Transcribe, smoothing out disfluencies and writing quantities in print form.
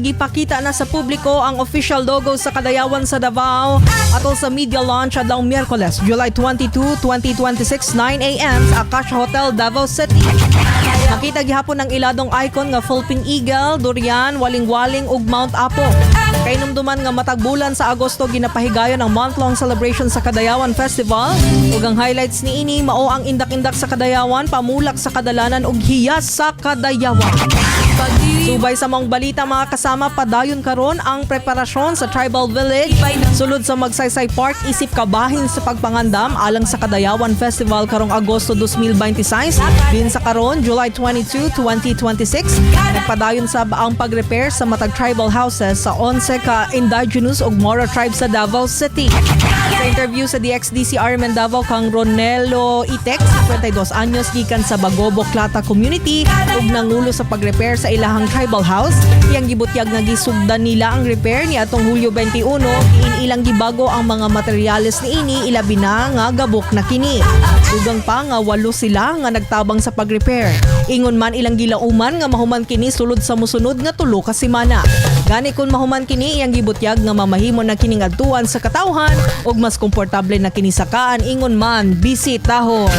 Gipakita na sa publiko ang official logo sa Kadayawan sa Davao atol sa media launch adlaw'ng Miyerkules July 22, 2026, 9 a.m. sa Acacia Hotel, Davao City. Makita gihapon ang iladong icon nga Philippine Eagle, Durian, Waling-Waling ug Mount Apo. Kainumduman nga matag bulan sa Agosto ginapahigayon ang month-long celebration sa Kadayawan Festival ug ang highlights niini mao ang indak-indak sa Kadayawan, pamulak sa kadalanan ug hiyas sa Kadayawan. Subay sa mga balita mga kasama, padayon karon ang preparasyon sa Tribal Village sulod sa Magsaysay Park isip kabahin sa pagpangandam alang sa Kadayawan Festival karong Agosto 2026 din sa karon July 22, 2026. Nagpadayon sa ang pag-repair sa matag tribal houses sa 11 ka indigenous ug Moro tribes sa Davao City. Sa interview sa DXDC Armen Davao kang Ronelo Itek, 52 anyos gikan sa Bagobo Klata Community ug nangulo sa pag-repair sa ilahang tribal house. Iyang gibutyag nga gisugdan nila ang repair ni atong Hulyo 21, ilang gibago ang mga materyales niini ilabi na nga gabok na kini. Dugang pa nga 8 sila nga nagtabang sa pag-repair. Ingon man ilang gilauman nga mahuman kini sulod sa mosunod nga 3 ka semana. Gani kun mahuman kini iyang gibutyag nga mamahimo na kining adtuan sa katawhan ug mas komportable na kini sa kaan, ingon man bisitahon.